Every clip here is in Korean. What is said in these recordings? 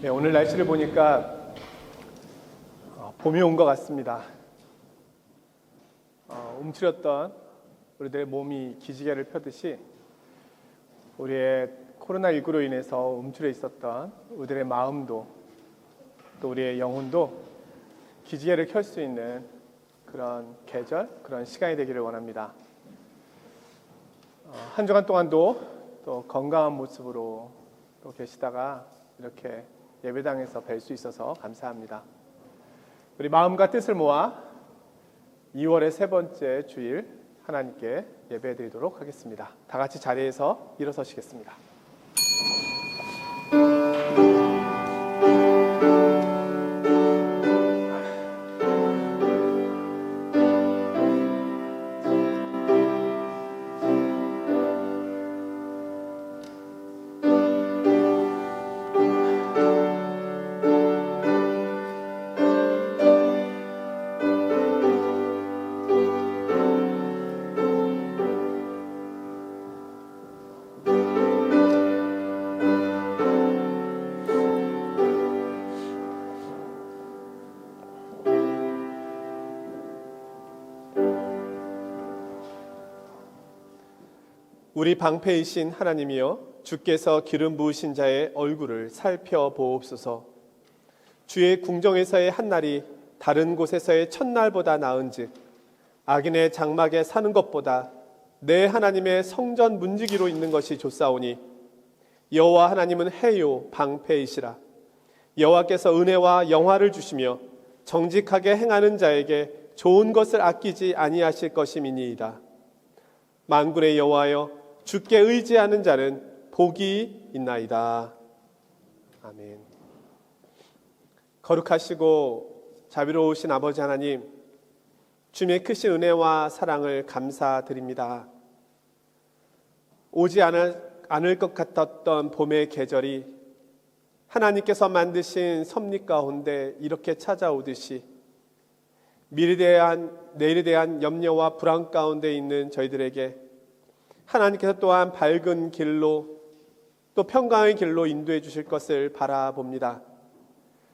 네, 오늘 날씨를 보니까 봄이 온 것 같습니다. 움츠렸던 우리들의 몸이 기지개를 펴듯이 우리의 코로나19로 인해서 움츠려 있었던 우리들의 마음도 또 우리의 영혼도 기지개를 켤 수 있는 그런 계절, 그런 시간이 되기를 원합니다. 한 주간 동안도 또 건강한 모습으로 또 계시다가 이렇게 예배당에서 뵐 수 있어서 감사합니다. 우리 마음과 뜻을 모아 2월의 세 번째 주일 하나님께 예배드리도록 하겠습니다. 다 같이 자리에서 일어서시겠습니다. 우리 방패이신 하나님이여, 주께서 기름 부으신 자의 얼굴을 살펴보옵소서. 주의 궁정에서의 한날이 다른 곳에서의 첫날보다 나은즉 악인의 장막에 사는 것보다 내 하나님의 성전 문지기로 있는 것이 좋사오니, 여호와 하나님은 해요 방패이시라. 여호와께서 은혜와 영화를 주시며 정직하게 행하는 자에게 좋은 것을 아끼지 아니하실 것임이니이다. 만군의 여호와여, 주께 의지하는 자는 복이 있나이다. 아멘. 거룩하시고 자비로우신 아버지 하나님, 주님의 크신 은혜와 사랑을 감사드립니다. 오지 않을 것 같았던 봄의 계절이 하나님께서 만드신 섭리 가운데 이렇게 찾아오듯이 내일에 대한 염려와 불안 가운데 있는 저희들에게 하나님께서 또한 밝은 길로 또 평강의 길로 인도해 주실 것을 바라봅니다.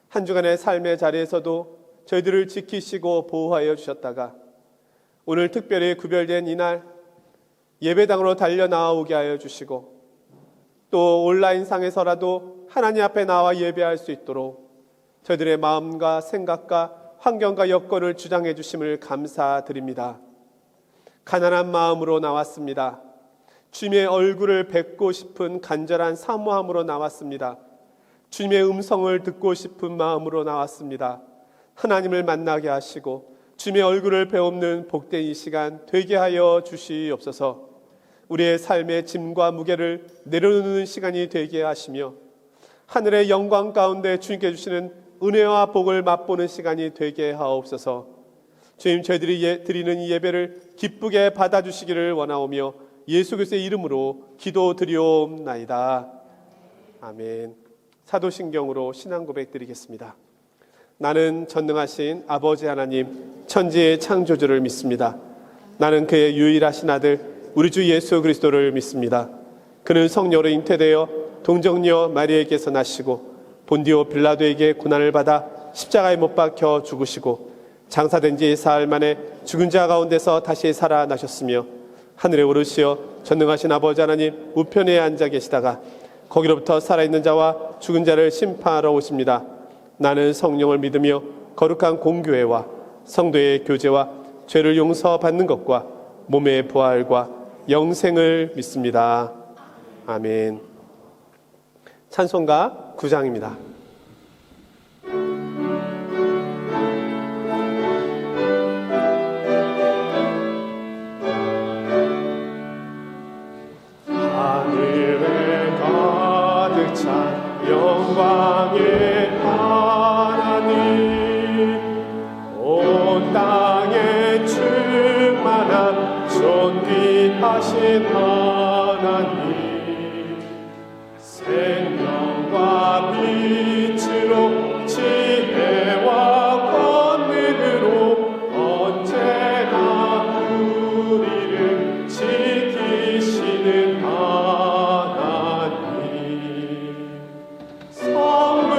한 주간의 삶의 자리에서도 저희들을 지키시고 보호하여 주셨다가 오늘 특별히 구별된 이날 예배당으로 달려 나오게 하여 주시고 또 온라인상에서라도 하나님 앞에 나와 예배할 수 있도록 저희들의 마음과 생각과 환경과 여건을 주장해 주심을 감사드립니다. 가난한 마음으로 나왔습니다. 주님의 얼굴을 뵙고 싶은 간절한 사모함으로 나왔습니다. 주님의 음성을 듣고 싶은 마음으로 나왔습니다. 하나님을 만나게 하시고 주님의 얼굴을 배우는 복된 이 시간 되게 하여 주시옵소서. 우리의 삶의 짐과 무게를 내려놓는 시간이 되게 하시며 하늘의 영광 가운데 주님께 주시는 은혜와 복을 맛보는 시간이 되게 하옵소서. 주님, 저희들이 드리는 이 예배를 기쁘게 받아주시기를 원하오며 예수 그리스도의 이름으로 기도드리옵나이다. 아멘. 사도신경으로 신앙 고백 드리겠습니다. 나는 전능하신 아버지 하나님 천지의 창조주를 믿습니다. 나는 그의 유일하신 아들 우리 주 예수 그리스도를 믿습니다. 그는 성령으로 잉태되어 동정녀 마리아에게서 나시고 본디오 빌라도에게 고난을 받아 십자가에 못 박혀 죽으시고 장사된 지 사흘 만에 죽은 자 가운데서 다시 살아나셨으며 하늘에 오르시어 전능하신 아버지 하나님 우편에 앉아 계시다가 거기로부터 살아있는 자와 죽은 자를 심판하러 오십니다. 나는 성령을 믿으며 거룩한 공교회와 성도의 교제와 죄를 용서받는 것과 몸의 부활과 영생을 믿습니다. 아멘. 찬송가 9장입니다. 영광의 하나님, 온 땅에 충만한 존귀하신 하나님, 생명과 빛으로 지혜와 권능으로 언제나 우리를 지키시는 하나님, 성부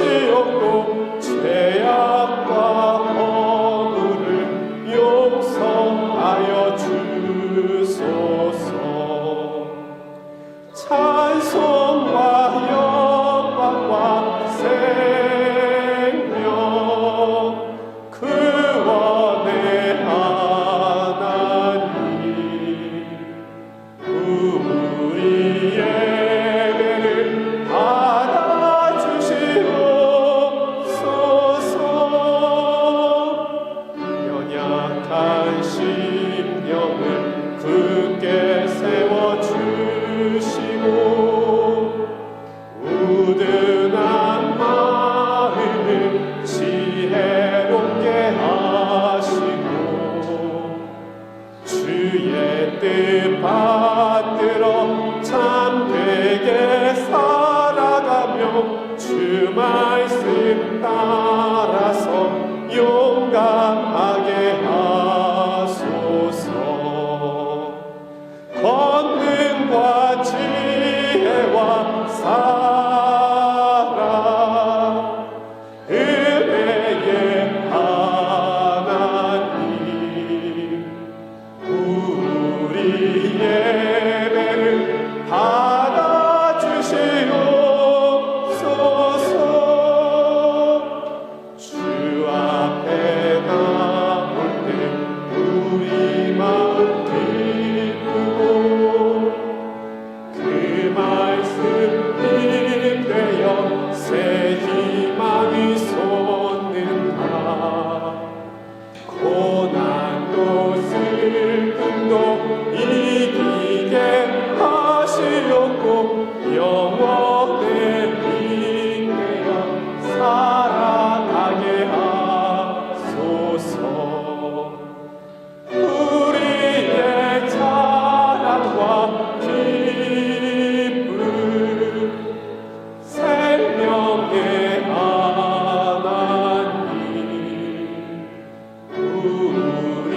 주시옵고 죄악과 허물을 용서하여 주소서. 찬송과 영광과 생명 구원의 하나님, 우리 예배를 받아주시옵소서. 연약한 심령을 굳게 세워주시고 우둔한 마음을 지혜롭게 하시고 주의 뜻 받들어 참되게 살아가며 주 말씀 따라서 용감하게 하소서. 권능과 지혜와 사랑 은혜의 하나님, 우리 예배를 받아주시옵소서. 주 앞에 나올 때 우리 마음 기쁘고 그 말씀 힘되어 새 희망이 솟는다. 고난도 슬픔도 이기게 하시옵고 영원에 인내어 살아가게 하소서. 우리의 자랑과 기쁨 생명의 하나님, 우리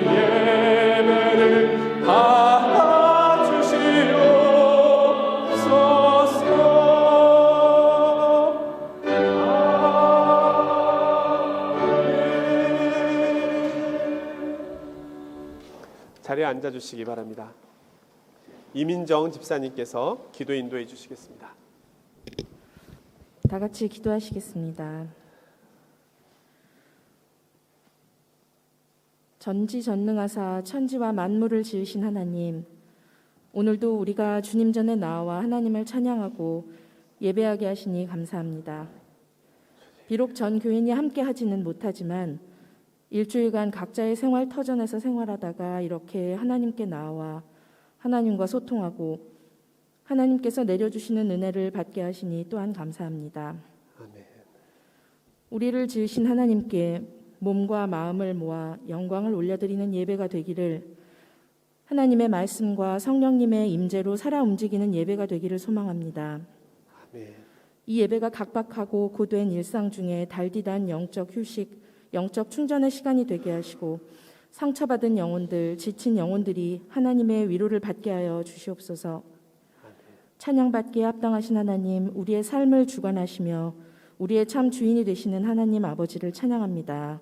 예배를 받아주시옵소서. 자리에 앉아주시기 바랍니다. 이민정 집사님께서 기도 인도해 주시겠습니다. 다 같이 기도하시겠습니다. 전지전능하사 천지와 만물을 지으신 하나님, 오늘도 우리가 주님 전에 나와 하나님을 찬양하고 예배하게 하시니 감사합니다. 비록 전 교인이 함께 하지는 못하지만 일주일간 각자의 생활 터전에서 생활하다가 이렇게 하나님께 나와 하나님과 소통하고 하나님께서 내려주시는 은혜를 받게 하시니 또한 감사합니다. 아멘. 우리를 지으신 하나님께 몸과 마음을 모아 영광을 올려드리는 예배가 되기를, 하나님의 말씀과 성령님의 임재로 살아 움직이는 예배가 되기를 소망합니다. 아멘. 이 예배가 각박하고 고된 일상 중에 달디단 영적 휴식, 영적 충전의 시간이 되게 하시고 상처받은 영혼들, 지친 영혼들이 하나님의 위로를 받게 하여 주시옵소서. 찬양받기에 합당하신 하나님, 우리의 삶을 주관하시며 우리의 참 주인이 되시는 하나님 아버지를 찬양합니다.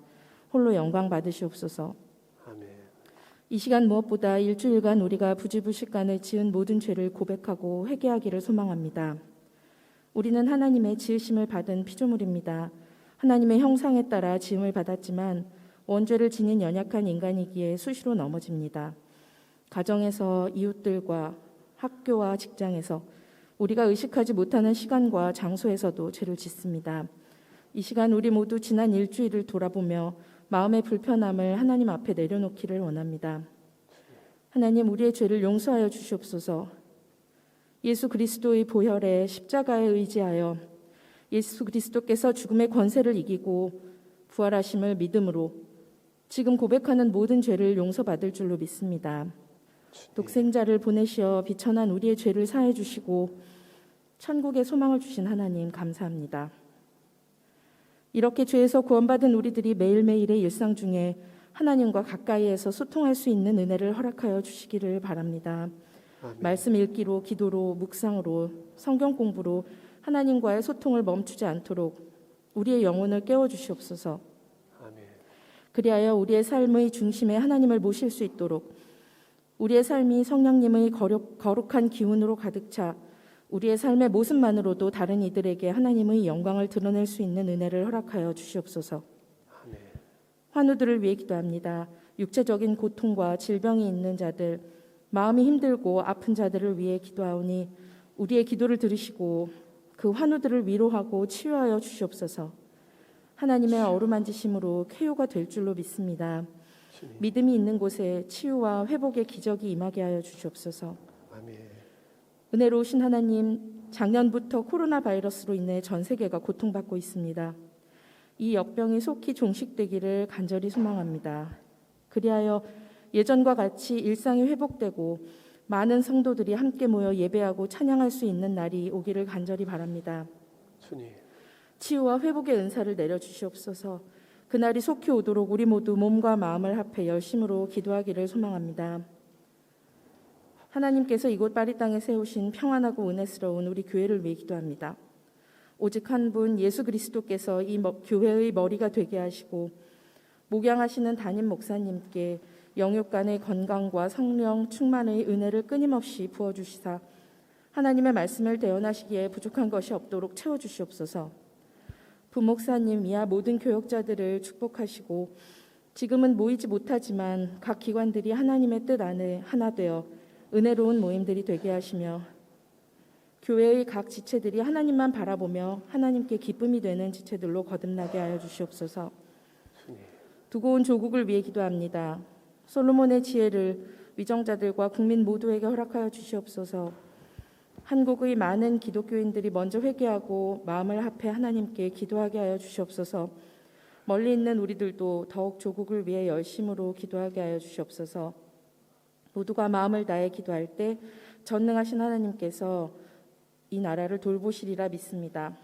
홀로 영광 받으시옵소서. 아멘. 이 시간 무엇보다 일주일간 우리가 부지불식간에 지은 모든 죄를 고백하고 회개하기를 소망합니다. 우리는 하나님의 지으심을 받은 피조물입니다. 하나님의 형상에 따라 지음을 받았지만 원죄를 지닌 연약한 인간이기에 수시로 넘어집니다. 가정에서, 이웃들과, 학교와 직장에서, 우리가 의식하지 못하는 시간과 장소에서도 죄를 짓습니다. 이 시간 우리 모두 지난 일주일을 돌아보며 마음의 불편함을 하나님 앞에 내려놓기를 원합니다. 하나님, 우리의 죄를 용서하여 주시옵소서. 예수 그리스도의 보혈에 십자가에 의지하여 예수 그리스도께서 죽음의 권세를 이기고 부활하심을 믿음으로 지금 고백하는 모든 죄를 용서받을 줄로 믿습니다. 독생자를 보내시어 비천한 우리의 죄를 사해 주시고 천국의 소망을 주신 하나님 감사합니다. 이렇게 죄에서 구원받은 우리들이 매일매일의 일상 중에 하나님과 가까이에서 소통할 수 있는 은혜를 허락하여 주시기를 바랍니다. 아멘. 말씀 읽기로, 기도로, 묵상으로, 성경 공부로 하나님과의 소통을 멈추지 않도록 우리의 영혼을 깨워주시옵소서. 아멘. 그리하여 우리의 삶의 중심에 하나님을 모실 수 있도록 우리의 삶이 성령님의 거룩한 기운으로 가득 차 우리의 삶의 모습만으로도 다른 이들에게 하나님의 영광을 드러낼 수 있는 은혜를 허락하여 주시옵소서. 아멘. 환우들을 위해 기도합니다. 육체적인 고통과 질병이 있는 자들, 마음이 힘들고 아픈 자들을 위해 기도하오니 우리의 기도를 들으시고 그 환우들을 위로하고 치유하여 주시옵소서. 하나님의 어루만지심으로 쾌유가 될 줄로 믿습니다. 주님. 믿음이 있는 곳에 치유와 회복의 기적이 임하게 하여 주시옵소서. 아멘. 은혜로우신 하나님, 작년부터 코로나 바이러스로 인해 전 세계가 고통받고 있습니다. 이 역병이 속히 종식되기를 간절히 소망합니다. 그리하여 예전과 같이 일상이 회복되고 많은 성도들이 함께 모여 예배하고 찬양할 수 있는 날이 오기를 간절히 바랍니다. 주님. 치유와 회복의 은사를 내려주시옵소서. 그날이 속히 오도록 우리 모두 몸과 마음을 합해 열심으로 기도하기를 소망합니다. 하나님께서 이곳 파리 땅에 세우신 평안하고 은혜스러운 우리 교회를 위해 기도합니다. 오직 한 분 예수 그리스도께서 이 교회의 머리가 되게 하시고 목양하시는 담임 목사님께 영육간의 건강과 성령 충만의 은혜를 끊임없이 부어주시사 하나님의 말씀을 대언하시기에 부족한 것이 없도록 채워주시옵소서. 부목사님 이하 모든 교역자들을 축복하시고 지금은 모이지 못하지만 각 기관들이 하나님의 뜻 안에 하나 되어 은혜로운 모임들이 되게 하시며 교회의 각 지체들이 하나님만 바라보며 하나님께 기쁨이 되는 지체들로 거듭나게 하여 주시옵소서. 두고 온 조국을 위해 기도합니다. 솔로몬의 지혜를 위정자들과 국민 모두에게 허락하여 주시옵소서. 한국의 많은 기독교인들이 먼저 회개하고 마음을 합해 하나님께 기도하게 하여 주시옵소서. 멀리 있는 우리들도 더욱 조국을 위해 열심으로 기도하게 하여 주시옵소서. 모두가 마음을 다해 기도할 때 전능하신 하나님께서 이 나라를 돌보시리라 믿습니다.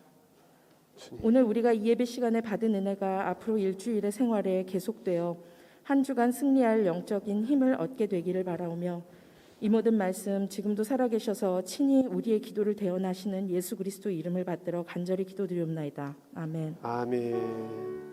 오늘 우리가 이 예배 시간에 받은 은혜가 앞으로 일주일의 생활에 계속되어 한 주간 승리할 영적인 힘을 얻게 되기를 바라오며 이 모든 말씀 지금도 살아계셔서 친히 우리의 기도를 대언하시는 예수 그리스도 이름을 받들어 간절히 기도드리옵나이다. 아멘. 아멘.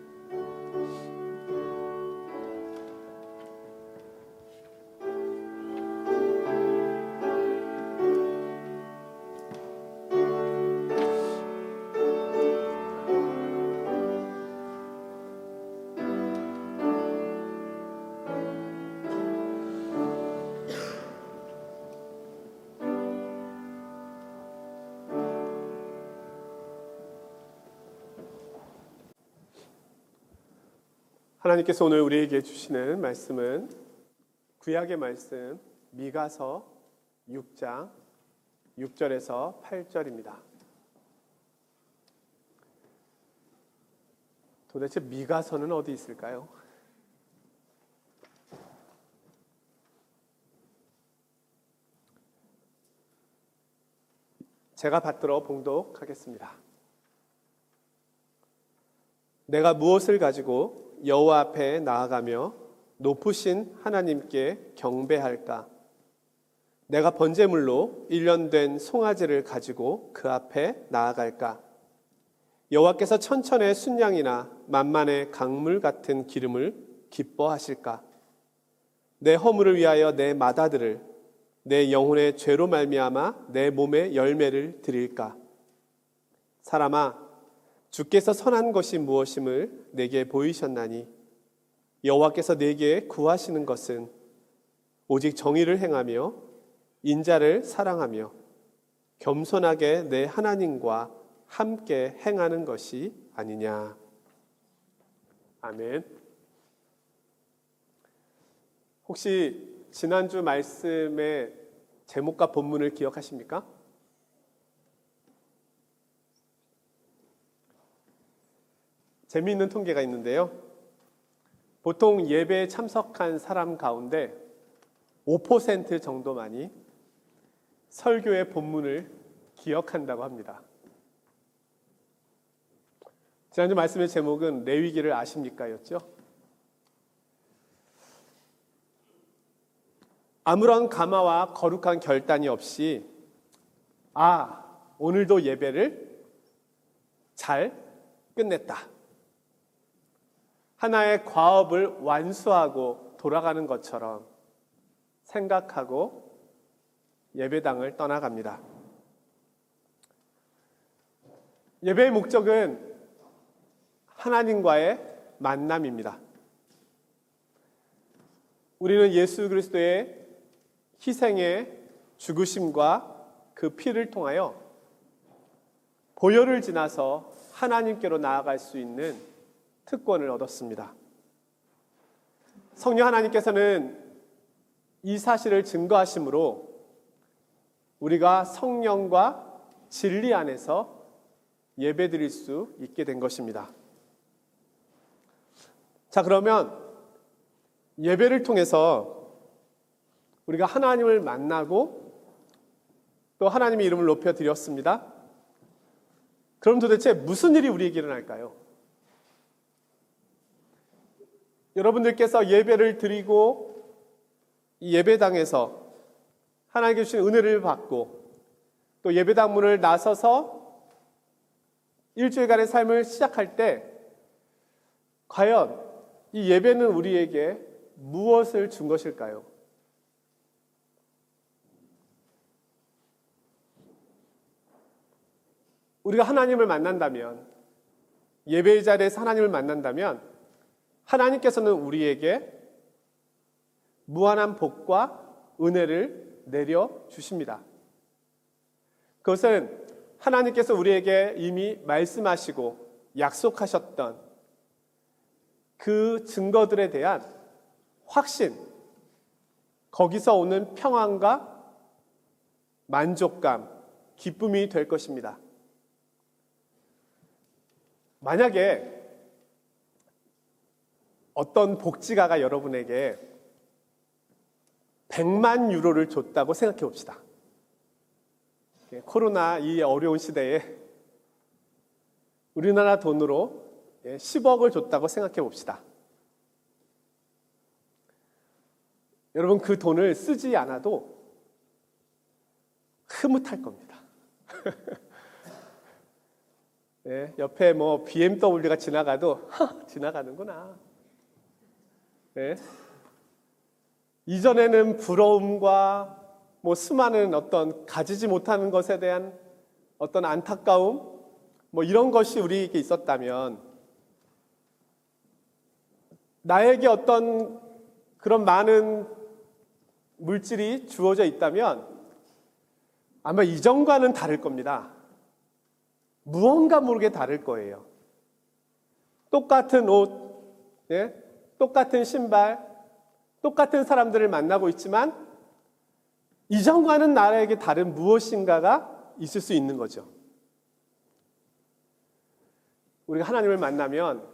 하나님께서 오늘 우리에게 주시는 말씀은 구약의 말씀 미가서 6장 6절에서 8절입니다. 도대체 미가서는 어디 있을까요? 제가 받들어 봉독하겠습니다. 내가 무엇을 가지고 여호와 앞에 나아가며 높으신 하나님께 경배할까? 내가 번제물로 1년 된 송아지를 가지고 그 앞에 나아갈까? 여호와께서 천천의 순양이나 만만의 강물 같은 기름을 기뻐하실까? 내 허물을 위하여 내 마다들을 내 영혼의 죄로 말미암아 내 몸의 열매를 드릴까? 사람아, 주께서 선한 것이 무엇임을 내게 보이셨나니 여호와께서 내게 구하시는 것은 오직 정의를 행하며 인자를 사랑하며 겸손하게 내 하나님과 함께 행하는 것이 아니냐. 아멘. 혹시 지난주 말씀의 제목과 본문을 기억하십니까? 재미있는 통계가 있는데요. 보통 예배에 참석한 사람 가운데 5% 정도만이 설교의 본문을 기억한다고 합니다. 지난주 말씀의 제목은 레위기를 아십니까? 였죠. 아무런 감화와 거룩한 결단이 없이 오늘도 예배를 잘 끝냈다. 하나의 과업을 완수하고 돌아가는 것처럼 생각하고 예배당을 떠나갑니다. 예배의 목적은 하나님과의 만남입니다. 우리는 예수 그리스도의 희생의 죽으심과 그 피를 통하여 보혈을 지나서 하나님께로 나아갈 수 있는 특권을 얻었습니다. 성령 하나님께서는 이 사실을 증거하심으로 우리가 성령과 진리 안에서 예배드릴 수 있게 된 것입니다. 자, 그러면 예배를 통해서 우리가 하나님을 만나고 또 하나님의 이름을 높여 드렸습니다. 그럼 도대체 무슨 일이 우리에게 일어날까요? 여러분들께서 예배를 드리고 이 예배당에서 하나님께 주신 은혜를 받고 또 예배당 문을 나서서 일주일간의 삶을 시작할 때 과연 이 예배는 우리에게 무엇을 준 것일까요? 우리가 하나님을 만난다면, 예배의 자리에서 하나님을 만난다면 하나님께서는 우리에게 무한한 복과 은혜를 내려주십니다. 그것은 하나님께서 우리에게 이미 말씀하시고 약속하셨던 그 증거들에 대한 확신, 거기서 오는 평안과 만족감, 기쁨이 될 것입니다. 만약에 어떤 복지가가 여러분에게 100만 유로를 줬다고 생각해 봅시다. 코로나 이 어려운 시대에 우리나라 돈으로 10억을 줬다고 생각해 봅시다. 여러분, 그 돈을 쓰지 않아도 흐뭇할 겁니다. 네, 옆에 뭐 BMW가 지나가도 지나가는구나. 네. 이전에는 부러움과 뭐 수많은 어떤 가지지 못하는 것에 대한 어떤 안타까움, 뭐 이런 것이 우리에게 있었다면, 나에게 어떤 그런 많은 물질이 주어져 있다면 아마 이전과는 다를 겁니다. 무언가 모르게 다를 거예요. 똑같은 옷, 예? 똑같은 신발, 똑같은 사람들을 만나고 있지만 이전과는 나에게 다른 무엇인가가 있을 수 있는 거죠. 우리가 하나님을 만나면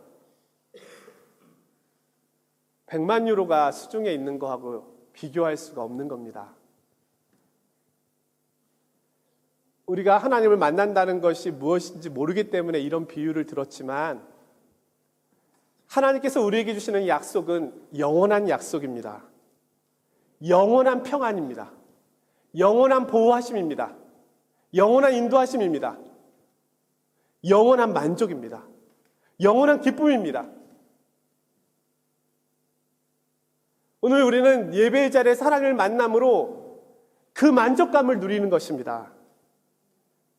100만 유로가 수중에 있는 거하고 비교할 수가 없는 겁니다. 우리가 하나님을 만난다는 것이 무엇인지 모르기 때문에 이런 비유를 들었지만, 하나님께서 우리에게 주시는 약속은 영원한 약속입니다. 영원한 평안입니다. 영원한 보호하심입니다. 영원한 인도하심입니다. 영원한 만족입니다. 영원한 기쁨입니다. 오늘 우리는 예배의 자리에서 하나님을 만남으로 그 만족감을 누리는 것입니다.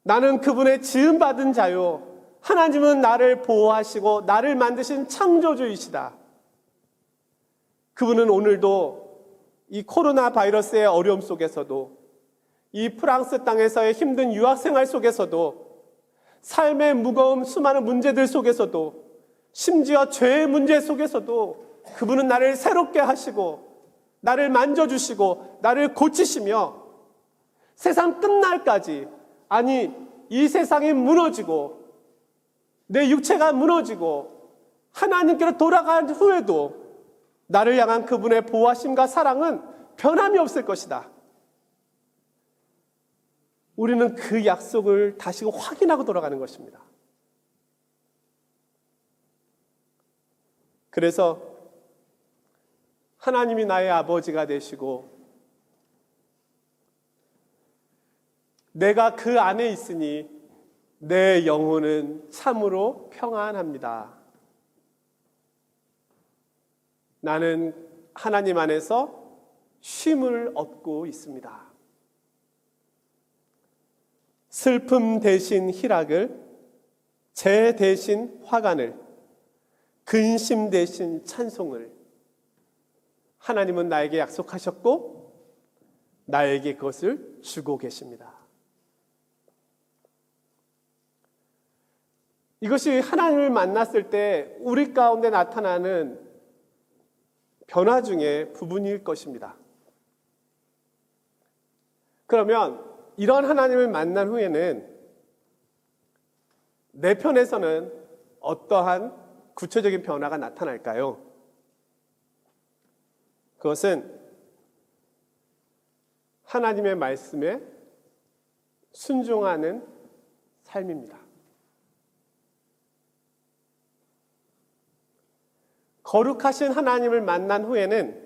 나는 그분의 지음받은 자요, 하나님은 나를 보호하시고 나를 만드신 창조주이시다. 그분은 오늘도 이 코로나 바이러스의 어려움 속에서도, 이 프랑스 땅에서의 힘든 유학생활 속에서도, 삶의 무거움 수많은 문제들 속에서도, 심지어 죄의 문제 속에서도 그분은 나를 새롭게 하시고 나를 만져주시고 나를 고치시며 세상 끝날까지, 아니 이 세상이 무너지고 내 육체가 무너지고 하나님께로 돌아간 후에도 나를 향한 그분의 보호하심과 사랑은 변함이 없을 것이다. 우리는 그 약속을 다시 확인하고 돌아가는 것입니다. 그래서 하나님이 나의 아버지가 되시고 내가 그 안에 있으니 내 영혼은 참으로 평안합니다. 나는 하나님 안에서 쉼을 얻고 있습니다. 슬픔 대신 희락을, 재 대신 화관을, 근심 대신 찬송을 하나님은 나에게 약속하셨고 나에게 그것을 주고 계십니다. 이것이 하나님을 만났을 때 우리 가운데 나타나는 변화 중에 부분일 것입니다. 그러면 이런 하나님을 만난 후에는 내 편에서는 어떠한 구체적인 변화가 나타날까요? 그것은 하나님의 말씀에 순종하는 삶입니다. 거룩하신 하나님을 만난 후에는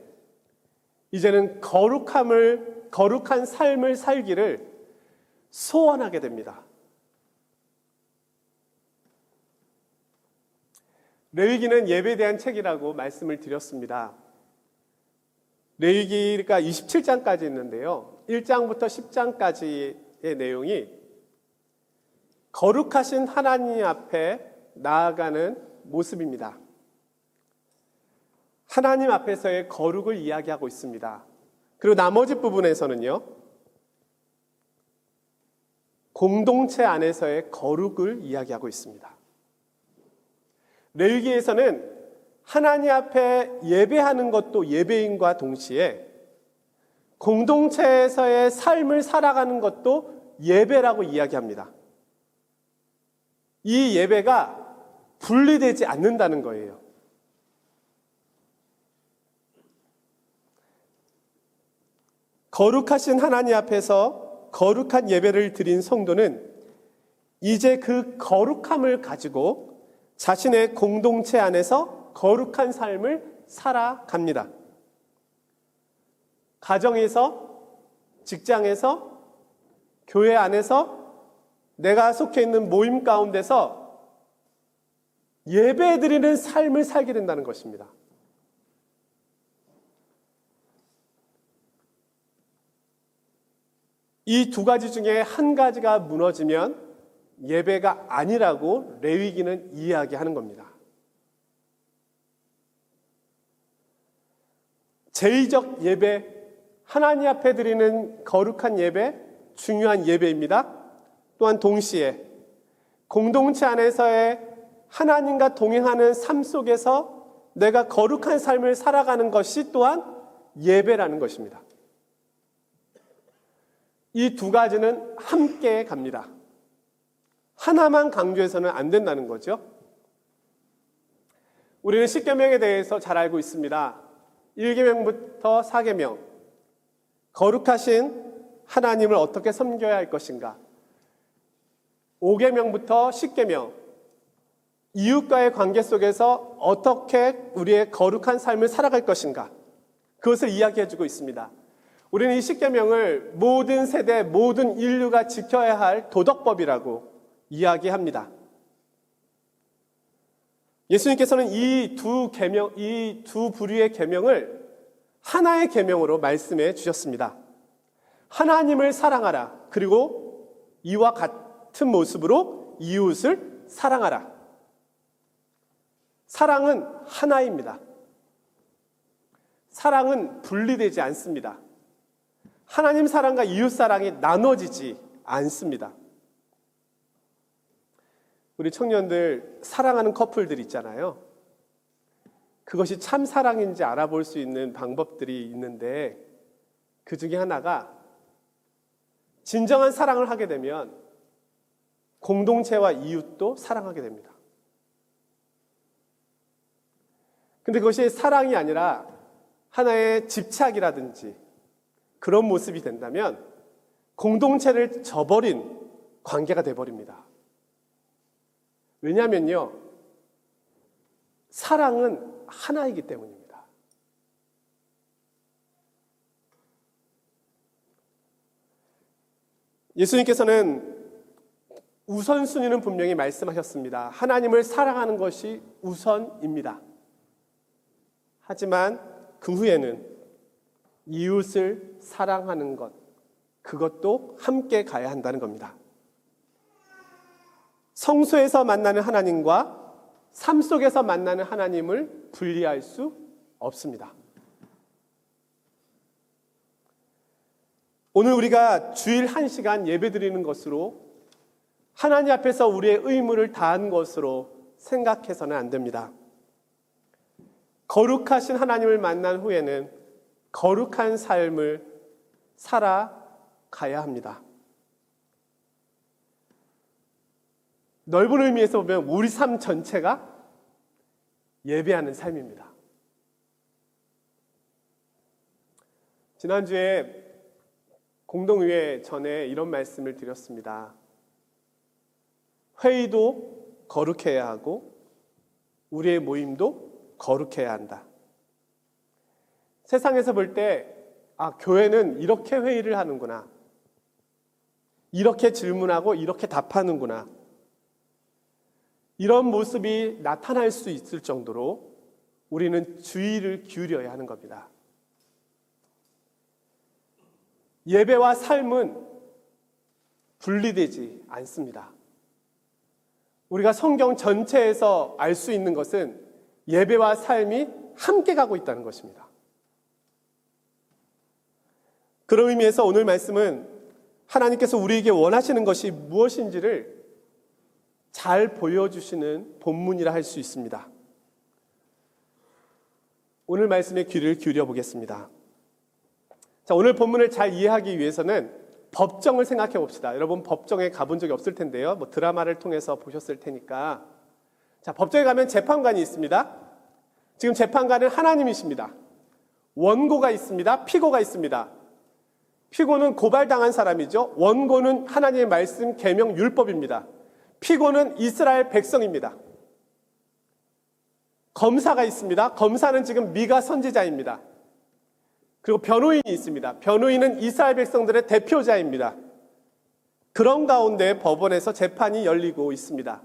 이제는 거룩한 삶을 살기를 소원하게 됩니다. 레위기는 예배에 대한 책이라고 말씀을 드렸습니다. 레위기가 27장까지 있는데요. 1장부터 10장까지의 내용이 거룩하신 하나님 앞에 나아가는 모습입니다. 하나님 앞에서의 거룩을 이야기하고 있습니다. 그리고 나머지 부분에서는요, 공동체 안에서의 거룩을 이야기하고 있습니다. 레위기에서는 하나님 앞에 예배하는 것도 예배인과 동시에 공동체에서의 삶을 살아가는 것도 예배라고 이야기합니다. 이 예배가 분리되지 않는다는 거예요. 거룩하신 하나님 앞에서 거룩한 예배를 드린 성도는 이제 그 거룩함을 가지고 자신의 공동체 안에서 거룩한 삶을 살아갑니다. 가정에서, 직장에서, 교회 안에서, 내가 속해 있는 모임 가운데서 예배드리는 삶을 살게 된다는 것입니다. 이 두 가지 중에 한 가지가 무너지면 예배가 아니라고 레위기는 이야기하는 겁니다. 제의적 예배, 하나님 앞에 드리는 거룩한 예배, 중요한 예배입니다. 또한 동시에 공동체 안에서의 하나님과 동행하는 삶 속에서 내가 거룩한 삶을 살아가는 것이 또한 예배라는 것입니다. 이 두 가지는 함께 갑니다. 하나만 강조해서는 안 된다는 거죠. 우리는 십계명에 대해서 잘 알고 있습니다. 1계명부터 4계명, 거룩하신 하나님을 어떻게 섬겨야 할 것인가. 5계명부터 10계명, 이웃과의 관계 속에서 어떻게 우리의 거룩한 삶을 살아갈 것인가. 그것을 이야기해주고 있습니다. 우리는 이 십계명을 모든 세대, 모든 인류가 지켜야 할 도덕법이라고 이야기합니다. 예수님께서는 이 두 부류의 계명을 하나의 계명으로 말씀해 주셨습니다. 하나님을 사랑하라. 그리고 이와 같은 모습으로 이웃을 사랑하라. 사랑은 하나입니다. 사랑은 분리되지 않습니다. 하나님 사랑과 이웃 사랑이 나눠지지 않습니다. 우리 청년들 사랑하는 커플들 있잖아요. 그것이 참 사랑인지 알아볼 수 있는 방법들이 있는데 그 중에 하나가 진정한 사랑을 하게 되면 공동체와 이웃도 사랑하게 됩니다. 근데 그것이 사랑이 아니라 하나의 집착이라든지 그런 모습이 된다면 공동체를 저버린 관계가 돼버립니다. 왜냐하면요, 사랑은 하나이기 때문입니다. 예수님께서는 우선순위는 분명히 말씀하셨습니다. 하나님을 사랑하는 것이 우선입니다. 하지만 그 후에는 이웃을 사랑하는 것, 그것도 함께 가야 한다는 겁니다. 성소에서 만나는 하나님과 삶 속에서 만나는 하나님을 분리할 수 없습니다. 오늘 우리가 주일 1시간 예배드리는 것으로 하나님 앞에서 우리의 의무를 다한 것으로 생각해서는 안 됩니다. 거룩하신 하나님을 만난 후에는 거룩한 삶을 살아가야 합니다. 넓은 의미에서 보면 우리 삶 전체가 예배하는 삶입니다. 지난주에 공동의회 전에 이런 말씀을 드렸습니다. 회의도 거룩해야 하고 우리의 모임도 거룩해야 한다. 세상에서 볼 때 교회는 이렇게 회의를 하는구나. 이렇게 질문하고 이렇게 답하는구나. 이런 모습이 나타날 수 있을 정도로 우리는 주의를 기울여야 하는 겁니다. 예배와 삶은 분리되지 않습니다. 우리가 성경 전체에서 알 수 있는 것은 예배와 삶이 함께 가고 있다는 것입니다. 그런 의미에서 오늘 말씀은 하나님께서 우리에게 원하시는 것이 무엇인지를 잘 보여주시는 본문이라 할 수 있습니다. 오늘 말씀에 귀를 기울여 보겠습니다. 자, 오늘 본문을 잘 이해하기 위해서는 법정을 생각해 봅시다. 여러분 법정에 가본 적이 없을 텐데요. 드라마를 통해서 보셨을 테니까. 자, 법정에 가면 재판관이 있습니다. 지금 재판관은 하나님이십니다. 원고가 있습니다. 피고가 있습니다. 피고는 고발당한 사람이죠. 원고는 하나님의 말씀, 계명, 율법입니다. 피고는 이스라엘 백성입니다. 검사가 있습니다. 검사는 지금 미가 선지자입니다. 그리고 변호인이 있습니다. 변호인은 이스라엘 백성들의 대표자입니다. 그런 가운데 법원에서 재판이 열리고 있습니다.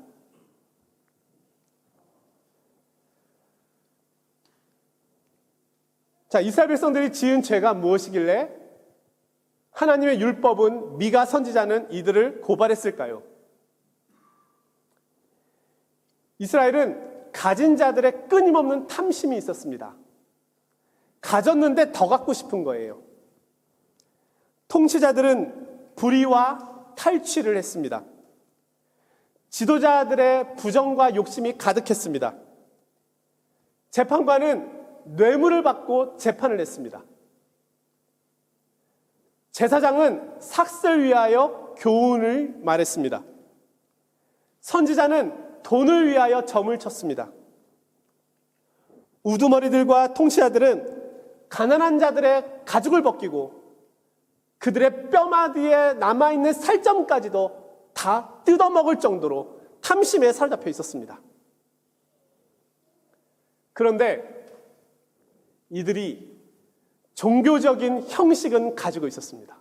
자, 이스라엘 백성들이 지은 죄가 무엇이길래 하나님의 율법은 미가 선지자는 이들을 고발했을까요? 이스라엘은 가진 자들의 끊임없는 탐심이 있었습니다. 가졌는데 더 갖고 싶은 거예요. 통치자들은 불의와 탈취를 했습니다. 지도자들의 부정과 욕심이 가득했습니다. 재판관은 뇌물을 받고 재판을 했습니다. 제사장은 삭슬 위하여 교훈을 말했습니다. 선지자는 돈을 위하여 점을 쳤습니다. 우두머리들과 통치자들은 가난한 자들의 가죽을 벗기고 그들의 뼈마디에 남아있는 살점까지도 다 뜯어먹을 정도로 탐심에 사로잡혀 있었습니다. 그런데 이들이 종교적인 형식은 가지고 있었습니다.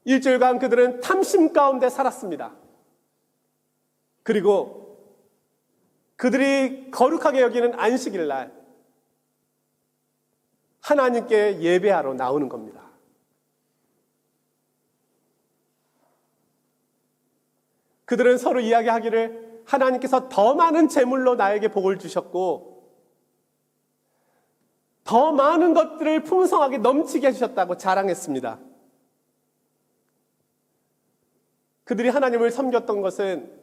일주일간 그들은 탐심 가운데 살았습니다. 그리고 그들이 거룩하게 여기는 안식일 날 하나님께 예배하러 나오는 겁니다. 그들은 서로 이야기하기를 하나님께서 더 많은 재물로 나에게 복을 주셨고 더 많은 것들을 풍성하게 넘치게 해주셨다고 자랑했습니다. 그들이 하나님을 섬겼던 것은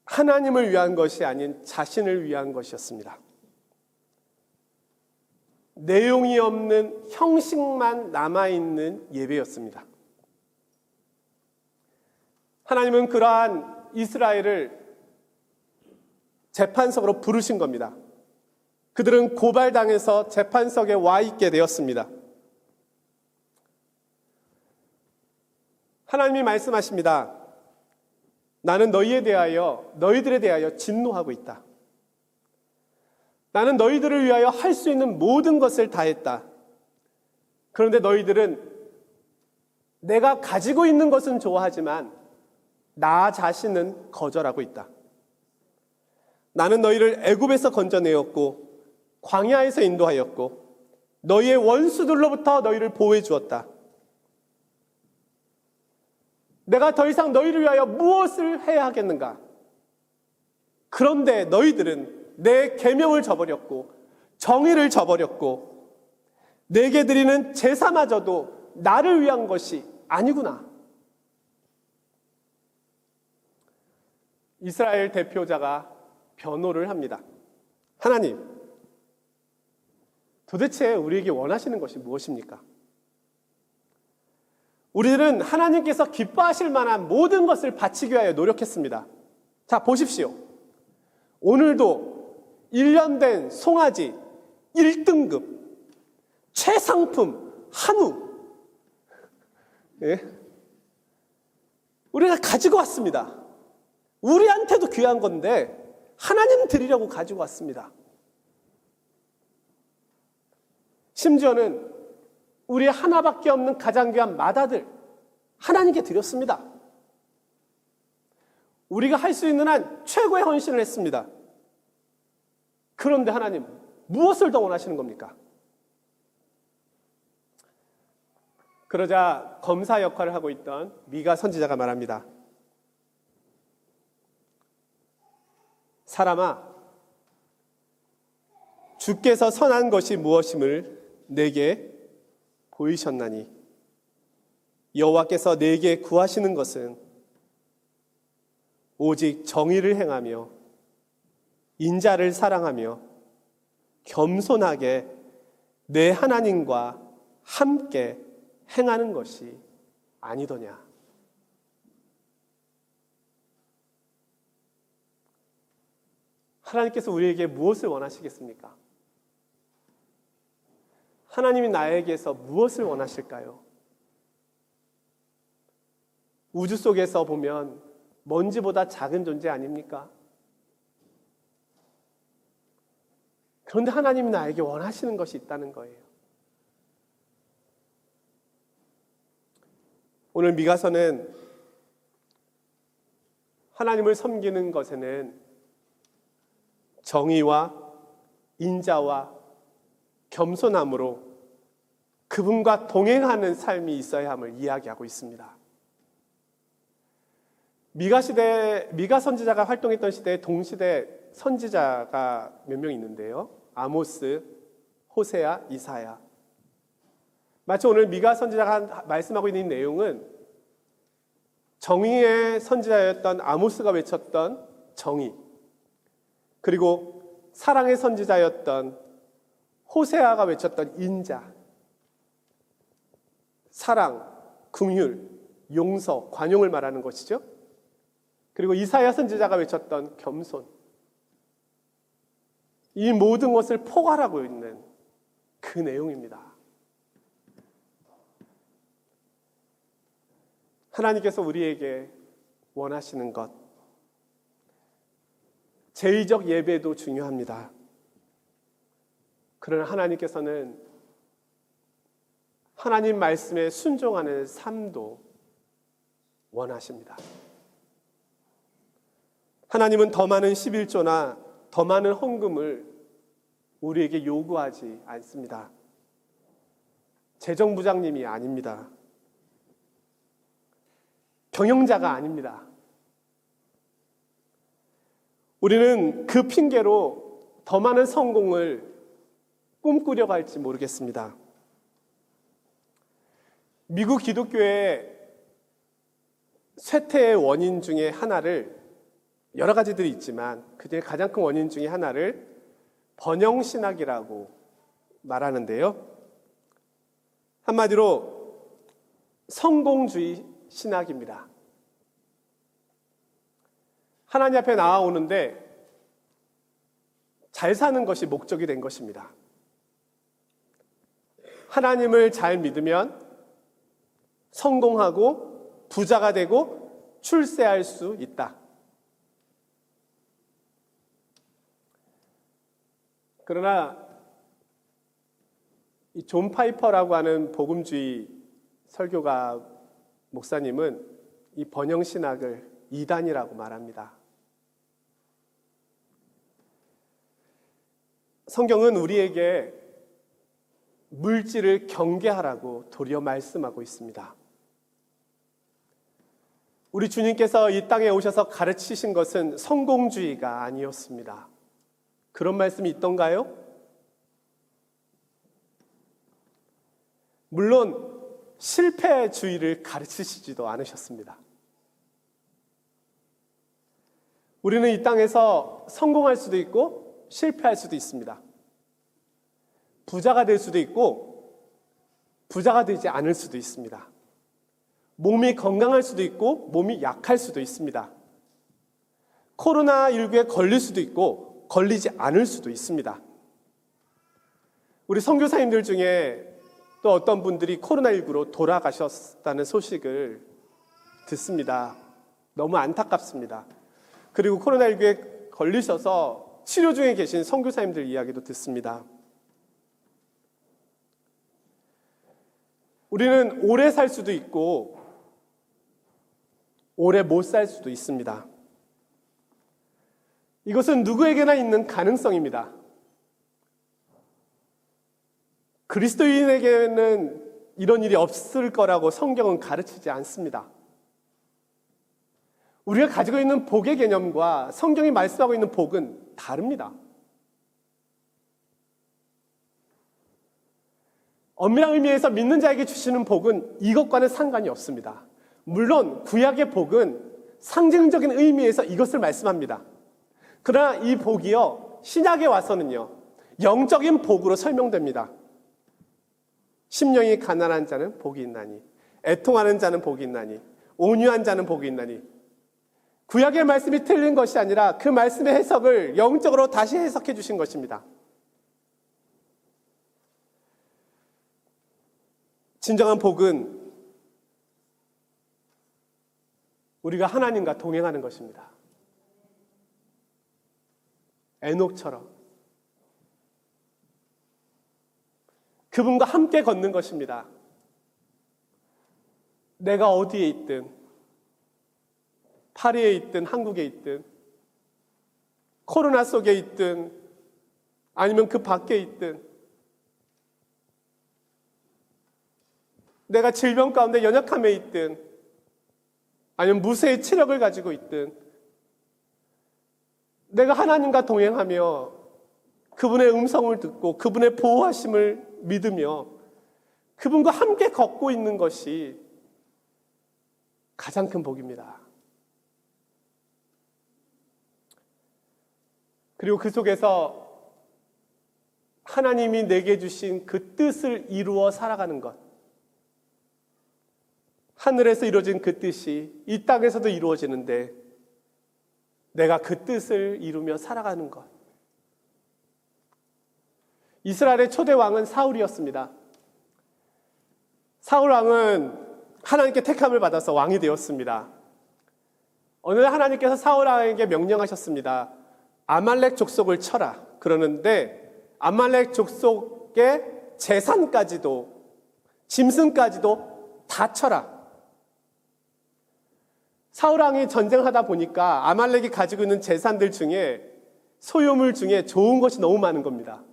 하나님을 위한 것이 아닌 자신을 위한 것이었습니다. 내용이 없는 형식만 남아있는 예배였습니다. 하나님은 그러한 이스라엘을 재판석으로 부르신 겁니다. 그들은 고발당해서 재판석에 와 있게 되었습니다. 하나님이 말씀하십니다. 나는 너희들에 대하여 진노하고 있다. 나는 너희들을 위하여 할 수 있는 모든 것을 다했다. 그런데 너희들은 내가 가지고 있는 것은 좋아하지만 나 자신은 거절하고 있다. 나는 너희를 애굽에서 건져내었고 광야에서 인도하였고 너희의 원수들로부터 너희를 보호해 주었다. 내가 더 이상 너희를 위하여 무엇을 해야 하겠는가? 그런데 너희들은 내 계명을 저버렸고 정의를 저버렸고 내게 드리는 제사마저도 나를 위한 것이 아니구나. 이스라엘 대표자가 변호를 합니다. 하나님, 도대체 우리에게 원하시는 것이 무엇입니까? 우리들은 하나님께서 기뻐하실 만한 모든 것을 바치기 위하여 노력했습니다. 자, 보십시오. 오늘도 1년 된 송아지 1등급 최상품 한우, 예? 우리가 가지고 왔습니다. 우리한테도 귀한 건데 하나님 드리려고 가지고 왔습니다. 심지어는 우리 하나밖에 없는 가장 귀한 맏아들 하나님께 드렸습니다. 우리가 할 수 있는 한 최고의 헌신을 했습니다. 그런데 하나님, 무엇을 더 원하시는 겁니까? 그러자 검사 역할을 하고 있던 미가 선지자가 말합니다. 사람아, 주께서 선한 것이 무엇임을 내게 보이셨나니 여호와께서 내게 구하시는 것은 오직 정의를 행하며 인자를 사랑하며 겸손하게 내 하나님과 함께 행하는 것이 아니더냐. 하나님께서 우리에게 무엇을 원하시겠습니까? 하나님이 나에게서 무엇을 원하실까요? 우주 속에서 보면 먼지보다 작은 존재 아닙니까? 그런데 하나님이 나에게 원하시는 것이 있다는 거예요. 오늘 미가서는 하나님을 섬기는 것에는 정의와 인자와 겸손함으로 그분과 동행하는 삶이 있어야 함을 이야기하고 있습니다. 미가 선지자가 활동했던 시대에 동시대 선지자가 몇 명 있는데요. 아모스, 호세아, 이사야. 마치 오늘 미가 선지자가 말씀하고 있는 내용은 정의의 선지자였던 아모스가 외쳤던 정의, 그리고 사랑의 선지자였던 호세아가 외쳤던 인자, 사랑, 긍휼, 용서, 관용을 말하는 것이죠. 그리고 이사야 선지자가 외쳤던 겸손, 이 모든 것을 포괄하고 있는 그 내용입니다. 하나님께서 우리에게 원하시는 것, 제의적 예배도 중요합니다. 그러나 하나님께서는 하나님 말씀에 순종하는 삶도 원하십니다. 하나님은 더 많은 11조나 더 많은 헌금을 우리에게 요구하지 않습니다. 재정부장님이 아닙니다. 경영자가 아닙니다. 우리는 그 핑계로 더 많은 성공을 꿈꾸려고 할지 모르겠습니다. 미국 기독교의 쇠퇴의 원인 중에 하나를, 여러 가지들이 있지만 그중에 가장 큰 원인 중에 하나를 번영신학이라고 말하는데요. 한마디로 성공주의 신학입니다. 하나님 앞에 나아오는데 잘 사는 것이 목적이 된 것입니다. 하나님을 잘 믿으면 성공하고 부자가 되고 출세할 수 있다. 그러나 이 존 파이퍼라고 하는 복음주의 설교가 목사님은 이 번영신학을 이단이라고 말합니다. 성경은 우리에게 물질을 경계하라고 도리어 말씀하고 있습니다. 우리 주님께서 이 땅에 오셔서 가르치신 것은 성공주의가 아니었습니다. 그런 말씀이 있던가요? 물론 실패주의를 가르치시지도 않으셨습니다. 우리는 이 땅에서 성공할 수도 있고 실패할 수도 있습니다. 부자가 될 수도 있고 부자가 되지 않을 수도 있습니다. 몸이 건강할 수도 있고 몸이 약할 수도 있습니다. 코로나19에 걸릴 수도 있고 걸리지 않을 수도 있습니다. 우리 선교사님들 중에 또 어떤 분들이 코로나19로 돌아가셨다는 소식을 듣습니다. 너무 안타깝습니다. 그리고 코로나19에 걸리셔서 치료 중에 계신 선교사님들 이야기도 듣습니다. 우리는 오래 살 수도 있고 오래 못 살 수도 있습니다. 이것은 누구에게나 있는 가능성입니다. 그리스도인에게는 이런 일이 없을 거라고 성경은 가르치지 않습니다. 우리가 가지고 있는 복의 개념과 성경이 말씀하고 있는 복은 다릅니다. 엄밀한 의미에서 믿는 자에게 주시는 복은 이것과는 상관이 없습니다. 물론 구약의 복은 상징적인 의미에서 이것을 말씀합니다. 그러나 이 복이요, 신약에 와서는요, 영적인 복으로 설명됩니다. 심령이 가난한 자는 복이 있나니, 애통하는 자는 복이 있나니, 온유한 자는 복이 있나니. 구약의 말씀이 틀린 것이 아니라 그 말씀의 해석을 영적으로 다시 해석해 주신 것입니다. 진정한 복은 우리가 하나님과 동행하는 것입니다. 에녹처럼 그분과 함께 걷는 것입니다. 내가 어디에 있든, 파리에 있든 한국에 있든, 코로나 속에 있든 아니면 그 밖에 있든, 내가 질병 가운데 연약함에 있든 아니면 무쇠의 체력을 가지고 있든, 내가 하나님과 동행하며 그분의 음성을 듣고 그분의 보호하심을 믿으며 그분과 함께 걷고 있는 것이 가장 큰 복입니다. 그리고 그 속에서 하나님이 내게 주신 그 뜻을 이루어 살아가는 것, 하늘에서 이루어진 그 뜻이 이 땅에서도 이루어지는데 내가 그 뜻을 이루며 살아가는 것. 이스라엘의 초대 왕은 사울이었습니다. 사울 왕은 하나님께 택함을 받아서 왕이 되었습니다. 어느 날 하나님께서 사울 왕에게 명령하셨습니다. 아말렉 족속을 쳐라. 그러는데 아말렉 족속의 재산까지도, 짐승까지도 다 쳐라. 사울 왕이 전쟁하다 보니까 아말렉이 가지고 있는 재산들 중에, 소유물 중에 좋은 것이 너무 많은 겁니다.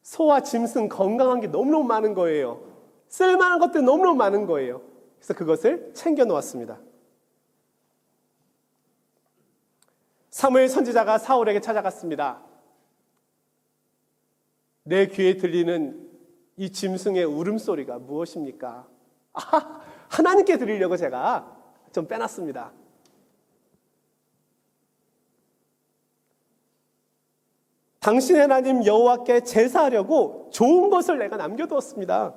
소와 짐승 건강한 게 너무너무 많은 거예요. 쓸만한 것들이 너무너무 많은 거예요. 그래서 그것을 챙겨 놓았습니다. 사무엘 선지자가 사울에게 찾아갔습니다. 내 귀에 들리는 이 짐승의 울음소리가 무엇입니까? 하나님께 드리려고 제가 좀 빼놨습니다. 당신의 하나님 여호와께 제사하려고 좋은 것을 내가 남겨두었습니다.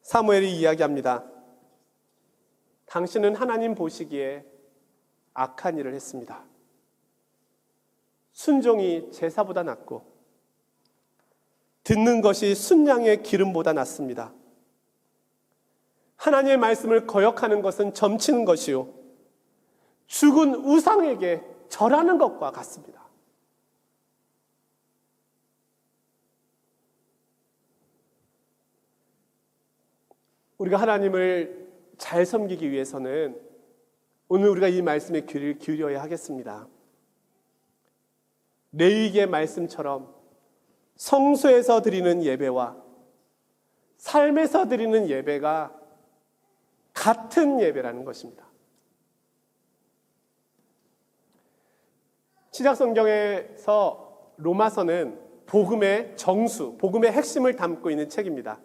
사무엘이 이야기합니다. 당신은 하나님 보시기에 악한 일을 했습니다. 순종이 제사보다 낫고 듣는 것이 순양의 기름보다 낫습니다. 하나님의 말씀을 거역하는 것은 점치는 것이요, 죽은 우상에게 절하는 것과 같습니다. 우리가 하나님을 잘 섬기기 위해서는 오늘 우리가 이 말씀에 귀를 기울여야 하겠습니다. 레위기의 말씀처럼 성소에서 드리는 예배와 삶에서 드리는 예배가 같은 예배라는 것입니다. 신약성경에서 로마서는 복음의 정수, 복음의 핵심을 담고 있는 책입니다.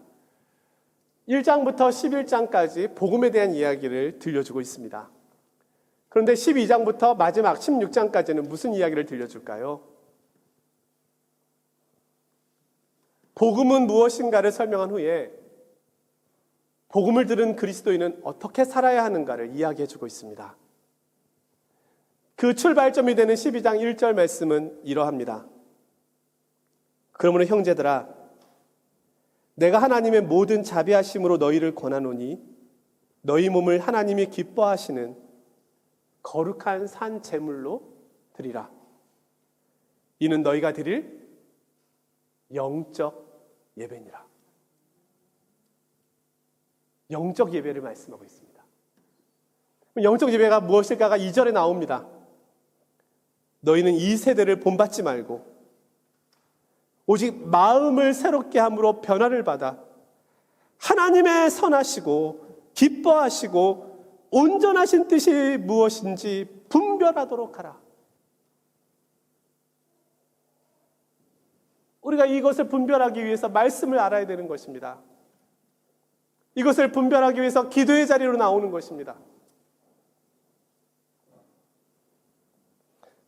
1장부터 11장까지 복음에 대한 이야기를 들려주고 있습니다. 그런데 12장부터 마지막 16장까지는 무슨 이야기를 들려줄까요? 복음은 무엇인가를 설명한 후에 복음을 들은 그리스도인은 어떻게 살아야 하는가를 이야기해주고 있습니다. 그 출발점이 되는 12장 1절 말씀은 이러합니다. 그러므로 형제들아, 내가 하나님의 모든 자비하심으로 너희를 권하노니 너희 몸을 하나님이 기뻐하시는 거룩한 산 제물로 드리라. 이는 너희가 드릴 영적 예배니라. 영적 예배를 말씀하고 있습니다. 영적 예배가 무엇일까가 2절에 나옵니다. 너희는 이 세대를 본받지 말고 오직 마음을 새롭게 함으로 변화를 받아 하나님의 선하시고 기뻐하시고 온전하신 뜻이 무엇인지 분별하도록 하라. 우리가 이것을 분별하기 위해서 말씀을 알아야 되는 것입니다. 이것을 분별하기 위해서 기도의 자리로 나오는 것입니다.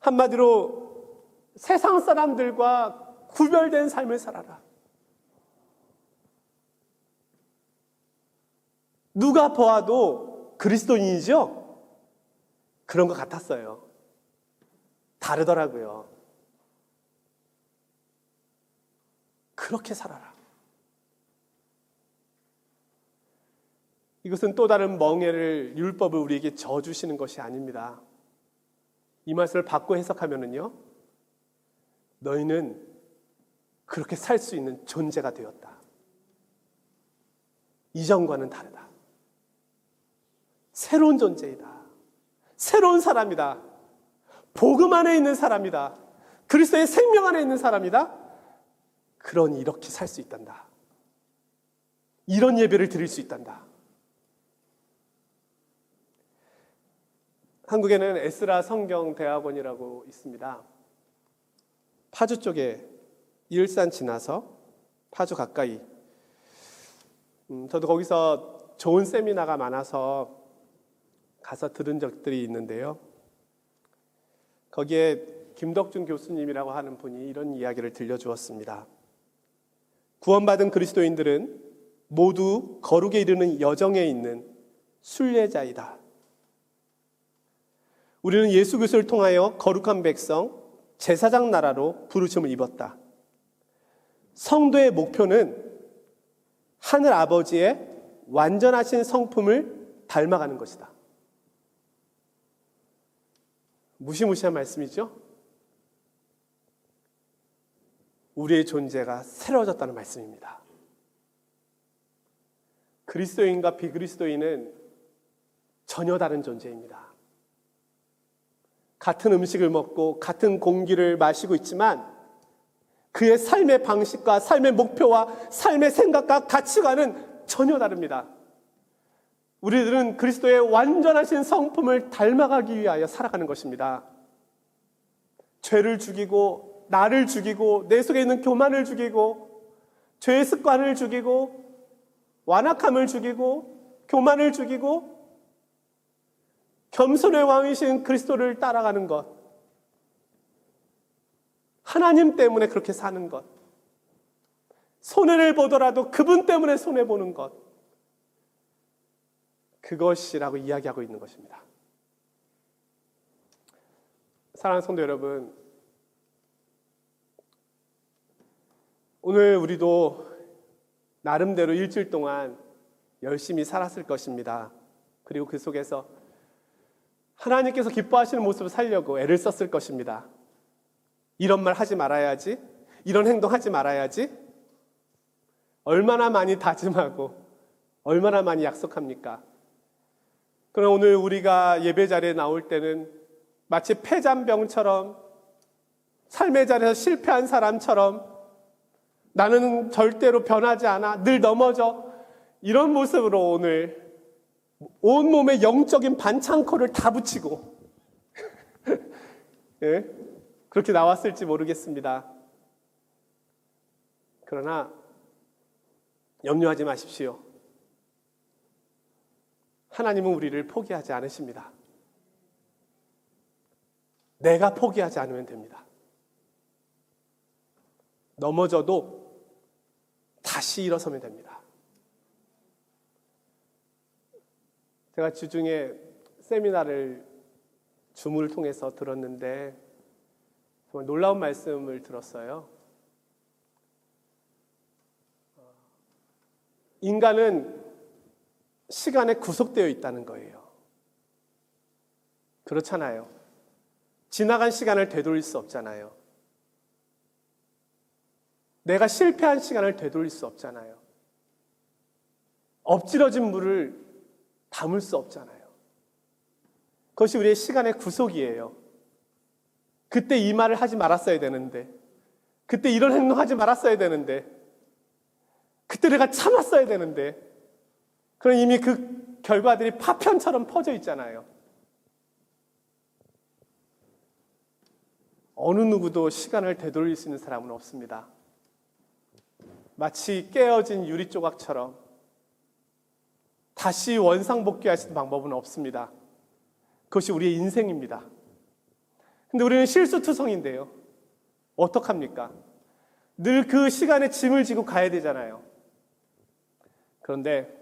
한마디로 세상 사람들과 구별된 삶을 살아라. 누가 보아도 그리스도인이죠? 그런 것 같았어요. 다르더라고요. 그렇게 살아라. 이것은 또 다른 멍에를 율법을 우리에게 져주시는 것이 아닙니다. 이 말씀을 바꿔 해석하면은요, 너희는 그렇게 살 수 있는 존재가 되었다. 이전과는 다르다. 새로운 존재이다. 새로운 사람이다. 복음 안에 있는 사람이다. 그리스도의 생명 안에 있는 사람이다. 그러니 이렇게 살 수 있단다. 이런 예배를 드릴 수 있단다. 한국에는 에스라 성경대학원이라고 있습니다. 파주 쪽에 일산 지나서 파주 가까이. 저도 거기서 좋은 세미나가 많아서 가서 들은 적들이 있는데요. 거기에 김덕준 교수님이라고 하는 분이 이런 이야기를 들려주었습니다. 구원받은 그리스도인들은 모두 거룩에 이르는 여정에 있는 순례자이다. 우리는 예수 그리스도를 통하여 거룩한 백성, 제사장 나라로 부르심을 입었다. 성도의 목표는 하늘 아버지의 완전하신 성품을 닮아가는 것이다. 무시무시한 말씀이죠? 우리의 존재가 새로워졌다는 말씀입니다. 그리스도인과 비그리스도인은 전혀 다른 존재입니다. 같은 음식을 먹고 같은 공기를 마시고 있지만 그의 삶의 방식과 삶의 목표와 삶의 생각과 가치관은 전혀 다릅니다. 우리들은 그리스도의 완전하신 성품을 닮아가기 위하여 살아가는 것입니다. 죄를 죽이고 나를 죽이고 내 속에 있는 교만을 죽이고 죄의 습관을 죽이고 완악함을 죽이고 교만을 죽이고 겸손의 왕이신 그리스도를 따라가는 것, 하나님 때문에 그렇게 사는 것, 손해를 보더라도 그분 때문에 손해보는 것, 그것이라고 이야기하고 있는 것입니다. 사랑하는 성도 여러분, 오늘 우리도 나름대로 일주일 동안 열심히 살았을 것입니다. 그리고 그 속에서 하나님께서 기뻐하시는 모습을 살려고 애를 썼을 것입니다. 이런 말 하지 말아야지, 이런 행동 하지 말아야지, 얼마나 많이 다짐하고 얼마나 많이 약속합니까? 그러나 오늘 우리가 예배 자리에 나올 때는 마치 폐잔병처럼 삶의 자리에서 실패한 사람처럼 나는 절대로 변하지 않아, 늘 넘어져, 이런 모습으로 오늘 온몸에 영적인 반창고를 다 붙이고 예? 그렇게 나왔을지 모르겠습니다. 그러나 염려하지 마십시오. 하나님은 우리를 포기하지 않으십니다. 내가 포기하지 않으면 됩니다. 넘어져도 다시 일어서면 됩니다. 제가 주중에 세미나를 줌을 통해서 들었는데 정말 놀라운 말씀을 들었어요. 인간은 시간에 구속되어 있다는 거예요. 그렇잖아요. 지나간 시간을 되돌릴 수 없잖아요. 내가 실패한 시간을 되돌릴 수 없잖아요. 엎질러진 물을 담을 수 없잖아요. 그것이 우리의 시간의 구속이에요. 그때 이 말을 하지 말았어야 되는데, 그때 이런 행동하지 말았어야 되는데, 그때 내가 참았어야 되는데, 그럼 이미 그 결과들이 파편처럼 퍼져 있잖아요. 어느 누구도 시간을 되돌릴 수 있는 사람은 없습니다. 마치 깨어진 유리 조각처럼 다시 원상복귀할 수 있는 방법은 없습니다. 그것이 우리의 인생입니다. 근데 우리는 실수투성인데요. 어떡합니까? 늘 그 시간에 짐을 지고 가야 되잖아요. 그런데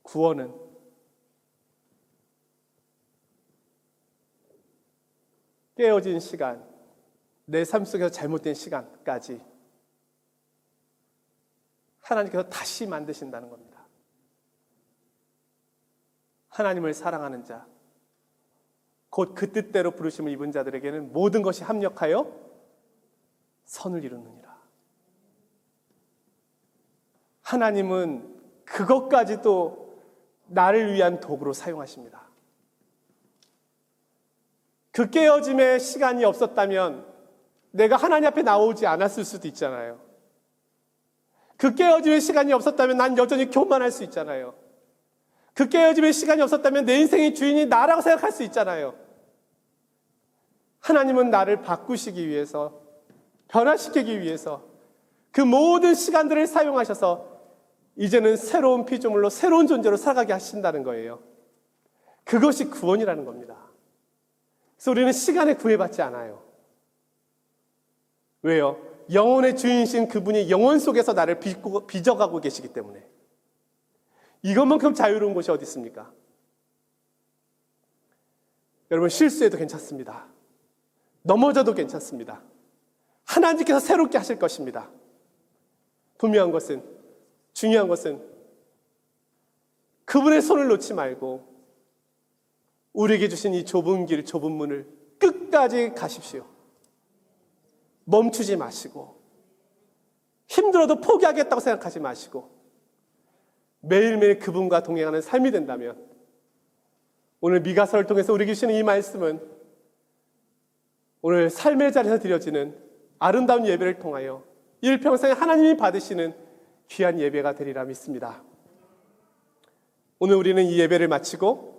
구원은 깨어진 시간, 내 삶 속에서 잘못된 시간까지 하나님께서 다시 만드신다는 겁니다. 하나님을 사랑하는 자, 곧 그 뜻대로 부르심을 입은 자들에게는 모든 것이 합력하여 선을 이루느니라. 하나님은 그것까지도 나를 위한 도구로 사용하십니다. 그 깨어짐의 시간이 없었다면 내가 하나님 앞에 나오지 않았을 수도 있잖아요. 그 깨어짐의 시간이 없었다면 난 여전히 교만할 수 있잖아요. 그 깨어짐의 시간이 없었다면 내 인생의 주인이 나라고 생각할 수 있잖아요. 하나님은 나를 바꾸시기 위해서, 변화시키기 위해서 그 모든 시간들을 사용하셔서 이제는 새로운 피조물로 새로운 존재로 살아가게 하신다는 거예요. 그것이 구원이라는 겁니다. 그래서 우리는 시간에 구애받지 않아요. 왜요? 영혼의 주인이신 그분이 영혼 속에서 나를 빚어가고 계시기 때문에. 이것만큼 자유로운 곳이 어디 있습니까? 여러분, 실수해도 괜찮습니다. 넘어져도 괜찮습니다. 하나님께서 새롭게 하실 것입니다. 분명한 것은, 중요한 것은 그분의 손을 놓지 말고 우리에게 주신 이 좁은 길, 좁은 문을 끝까지 가십시오. 멈추지 마시고, 힘들어도 포기하겠다고 생각하지 마시고, 매일매일 그분과 동행하는 삶이 된다면 오늘 미가서를 통해서 우리에게 주시는 이 말씀은 오늘 삶의 자리에서 드려지는 아름다운 예배를 통하여 일평생 하나님이 받으시는 귀한 예배가 되리라 믿습니다. 오늘 우리는 이 예배를 마치고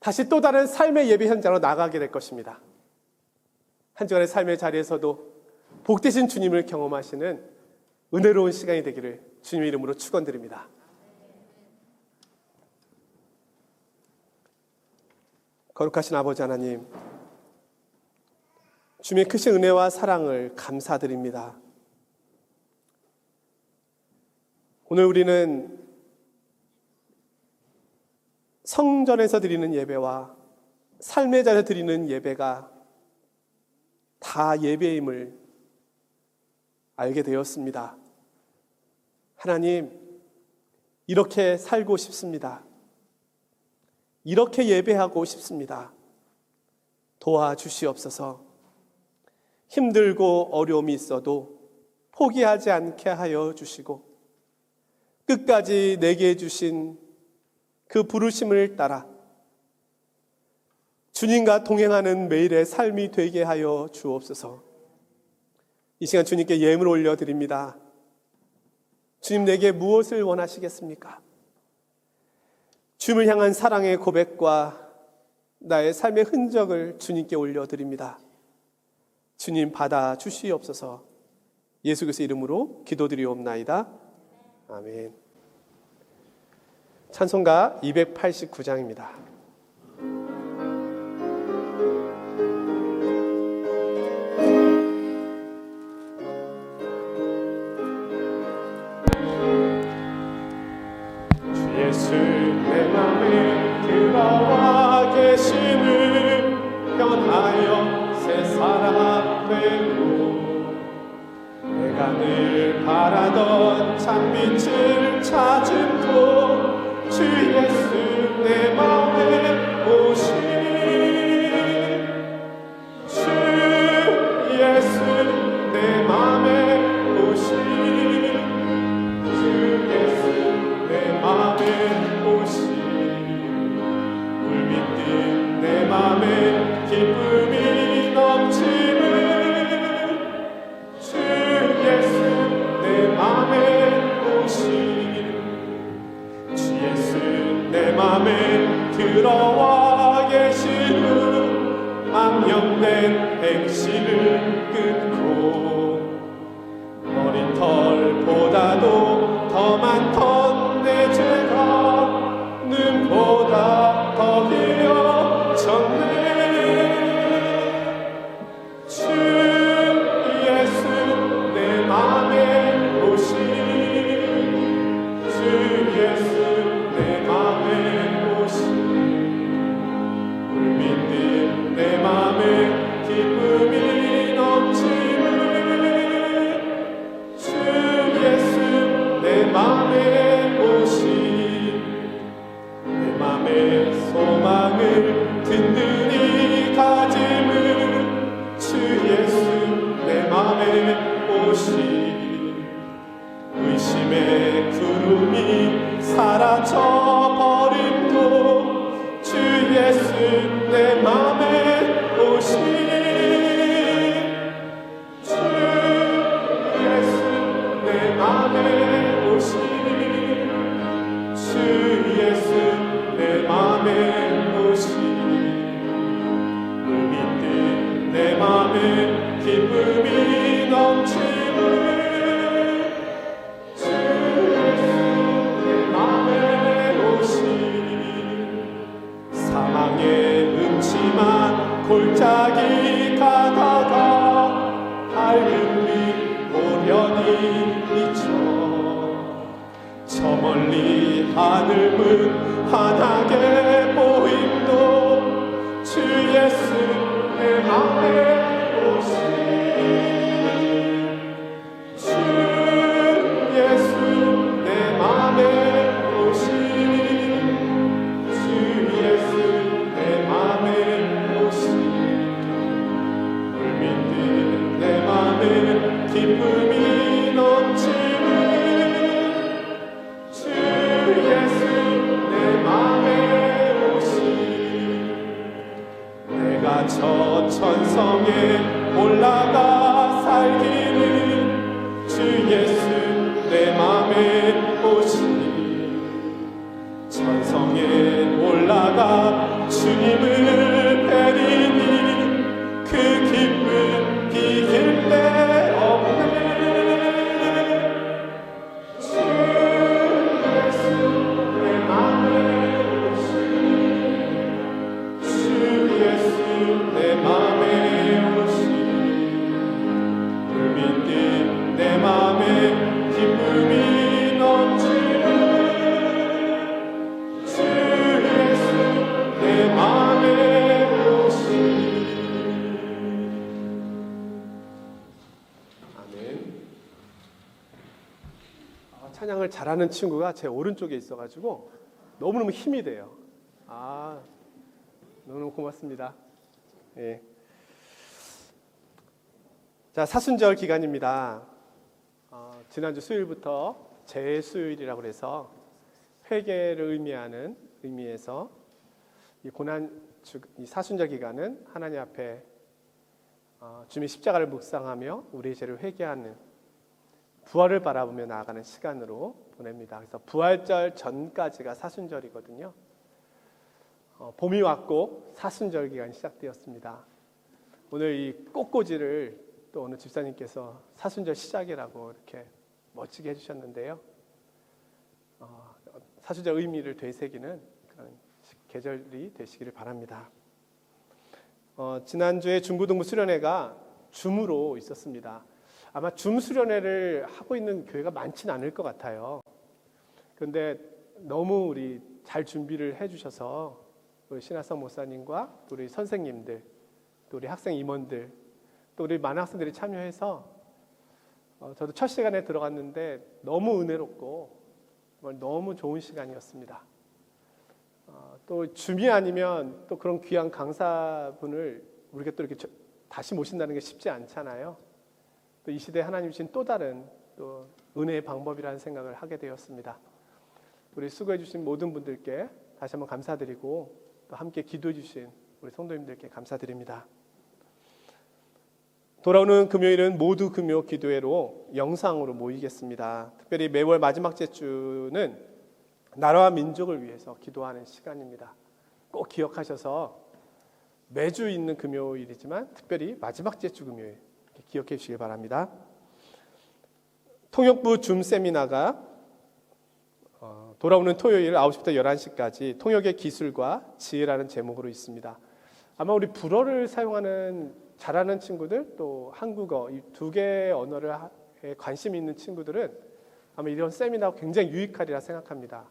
다시 또 다른 삶의 예배 현장으로 나가게 될 것입니다. 한 주간의 삶의 자리에서도 복되신 주님을 경험하시는 은혜로운 시간이 되기를 주님의 이름으로 축원드립니다. 거룩하신 아버지 하나님, 주님의 크신 은혜와 사랑을 감사드립니다. 오늘 우리는 성전에서 드리는 예배와 삶의 자리에서 드리는 예배가 다 예배임을 알게 되었습니다. 하나님, 이렇게 살고 싶습니다. 이렇게 예배하고 싶습니다. 도와주시옵소서. 힘들고 어려움이 있어도 포기하지 않게 하여 주시고 끝까지 내게 주신 그 부르심을 따라 주님과 동행하는 매일의 삶이 되게 하여 주옵소서. 이 시간 주님께 예물 올려드립니다. 주님, 내게 무엇을 원하시겠습니까? 주님을 향한 사랑의 고백과 나의 삶의 흔적을 주님께 올려드립니다. 주님, 받아 주시옵소서. 예수 그리스도의 이름으로 기도드리옵나이다. 아멘. 찬송가 289장입니다. 예수 내 맘에 들어와 계시는 변하여 새 사람 되고 내가 늘 바라던 참빛을 찾음도 주 예수 내 맘에 오신 주 예수 내 맘에 오신 주 예수 내 맘에 오신 물밑 내 맘에 기쁨이 넘치는 주 예수 내 맘에 오신 주 예수 내 맘에 들어와 계시는 망령된 행실을 끊고 머리털보다도 더 많던 내 죄가 눈보다 더 길어졌네. 주 예수 내 맘에 오신 주 예수 내 맘에 오신 물밑 내 맘에 기쁨이 넘치는 주 예수 내 맘에 오신 내 맘의 소망을 든든히 가짐은 주 예수 내 맘에 오신 의심의 구름이 사라져 버림도 주 예수 내 맘에 오신 주 예수 내 맘에 오신 주 예수 내 맘에 오신 물밑 내 맘에 기쁨이 넘치는 주 예수 내 맘에 오신 사망의 음침한 골짜기 가다가 밝은 빛 오련히 비춰 저 멀리 하늘문 환하게 보임도 주 예수 내 맘에 오신 주 예수 내 맘에 오신 주 예수 내 맘에 오신 물밑 내 맘에 기쁨이 넘치는 주 예수 내 맘에 오신 내가 저 천성에 올라가 살기는 주 예수 내 맘에 오신 천성에 올라가 주님을 뵈리니 그 기쁨 비길 데 없네. 주 예수 내 맘에 오신 주 예수 내 맘에 오신 물밑 내 맘에 기쁨이 넘치는 주 예수 내 맘에 오신 아멘. 찬양을 잘하는 친구가 제 오른쪽에 있어가지고 너무너무 힘이 돼요. 너무너무 고맙습니다. 예. 자, 사순절 기간입니다. 지난주 수요일부터 재수요일이라고 해서 회개를 의미하는 의미에서 이 사순절 기간은 하나님 앞에 주님의 십자가를 묵상하며 우리의 죄를 회개하는 부활을 바라보며 나아가는 시간으로 보냅니다. 그래서 부활절 전까지가 사순절이거든요. 봄이 왔고 사순절 기간이 시작되었습니다. 오늘 이 꽃꽂이를 또 어느 집사님께서 사순절 시작이라고 이렇게 멋지게 해주셨는데요. 사순절 의미를 되새기는 그런 계절이 되시기를 바랍니다. 지난주에 중고등부 수련회가 줌으로 있었습니다. 아마 줌 수련회를 하고 있는 교회가 많지는 않을 것 같아요. 그런데 너무 우리 잘 준비를 해주셔서 우리 신하성 목사님과 우리 선생님들, 또 우리 학생 임원들, 또 우리 많은 학생들이 참여해서 저도 첫 시간에 들어갔는데 너무 은혜롭고 너무 좋은 시간이었습니다. 또 줌이 아니면 또 그런 귀한 강사분을 우리가 또 이렇게 다시 모신다는 게 쉽지 않잖아요. 또 이 시대에 하나님 주신 또 다른 또 은혜의 방법이라는 생각을 하게 되었습니다. 우리 수고해 주신 모든 분들께 다시 한번 감사드리고 또 함께 기도해 주신 우리 성도님들께 감사드립니다. 돌아오는 금요일은 모두 금요 기도회로 영상으로 모이겠습니다. 특별히 매월 마지막 주는 나라와 민족을 위해서 기도하는 시간입니다. 꼭 기억하셔서 매주 있는 금요일이지만 특별히 마지막 주 금요일 기억해 주시기 바랍니다. 통역부 줌 세미나가 돌아오는 토요일 9시부터 11시까지 통역의 기술과 지혜라는 제목으로 있습니다. 아마 우리 불어를 사용하는 잘하는 친구들 또 한국어 이 두 개의 언어를 관심이 있는 친구들은 아마 이런 세미나가 굉장히 유익하리라 생각합니다.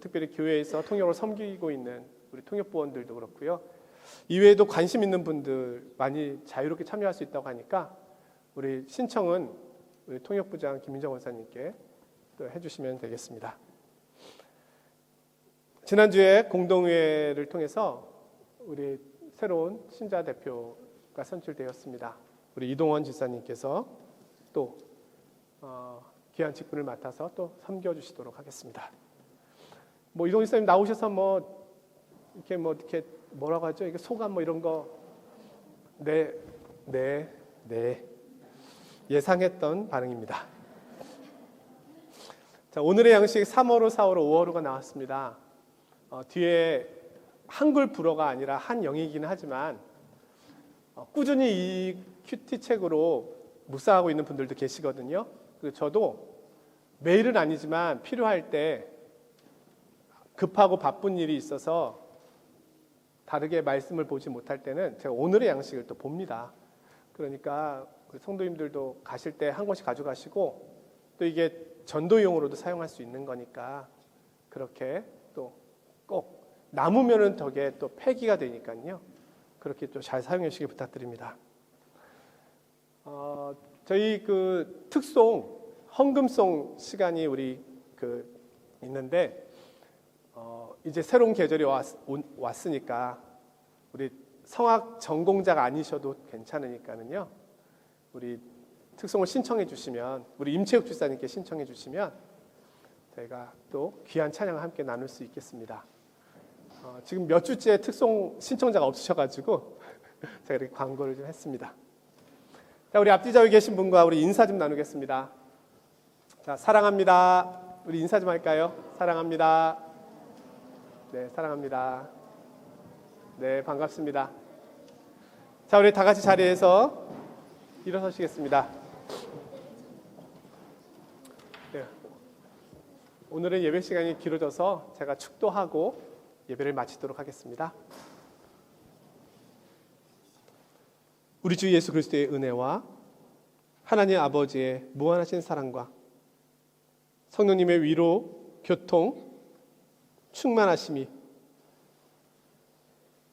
특별히 교회에서 통역을 섬기고 있는 우리 통역부원들도 그렇고요. 이외에도 관심 있는 분들 많이 자유롭게 참여할 수 있다고 하니까 우리 신청은 우리 통역부장 김민정 원사님께 또 해주시면 되겠습니다. 지난주에 공동회를 통해서 우리 새로운 신자 대표가 선출되었습니다. 우리 이동원 지사님께서 또 귀한 직분을 맡아서 또 섬겨주시도록 하겠습니다. 이동원 지사님 나오셔서 이렇게 뭐라고 하죠? 이게 소감 이런 거 네 예상했던 반응입니다. 자, 오늘의 양식 3어로 4어로 5어로가 나왔습니다. 뒤에 한글 불어가 아니라 한영이기는 하지만 꾸준히 이 큐티 책으로 묵상하고 있는 분들도 계시거든요. 그래서 저도 매일은 아니지만 필요할 때 급하고 바쁜 일이 있어서 다르게 말씀을 보지 못할 때는 제가 오늘의 양식을 또 봅니다. 그러니까 성도님들도 가실 때 한 권씩 가져가시고 또 이게 전도용으로도 사용할 수 있는 거니까 그렇게 또 꼭 남으면은 덕에 또 폐기가 되니까요. 그렇게 또 잘 사용해 주시기 부탁드립니다. 저희 특송 헌금송 시간이 우리 있는데 이제 새로운 계절이 왔으니까 우리 성악 전공자가 아니셔도 괜찮으니까는요. 우리 특송을 신청해 주시면 우리 임채욱 주사님께 신청해 주시면 저희가 또 귀한 찬양을 함께 나눌 수 있겠습니다. 지금 몇 주째 특송 신청자가 없으셔가지고 제가 이렇게 광고를 좀 했습니다. 자, 우리 앞뒤 좌우에 계신 분과 우리 인사 좀 나누겠습니다. 자, 사랑합니다. 우리 인사 좀 할까요? 사랑합니다. 네, 사랑합니다. 네, 반갑습니다. 자, 우리 다 같이 자리에서 일어서시겠습니다. 네, 오늘은 예배 시간이 길어져서 제가 축도하고 예배를 마치도록 하겠습니다. 우리 주 예수 그리스도의 은혜와 하나님 아버지의 무한하신 사랑과 성령님의 위로, 교통, 충만하심이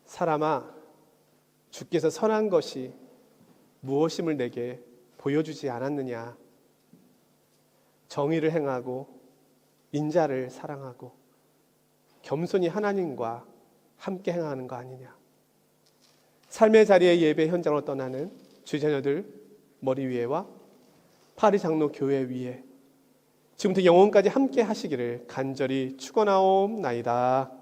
사람아 주께서 선한 것이 무엇임을 내게 보여주지 않았느냐. 정의를 행하고 인자를 사랑하고 겸손히 하나님과 함께 행하는 거 아니냐. 삶의 자리에 예배 현장으로 떠나는 주자녀들 머리 위에와 파리 장로 교회 위에 지금부터 영원까지 함께 하시기를 간절히 축원하옵나이다.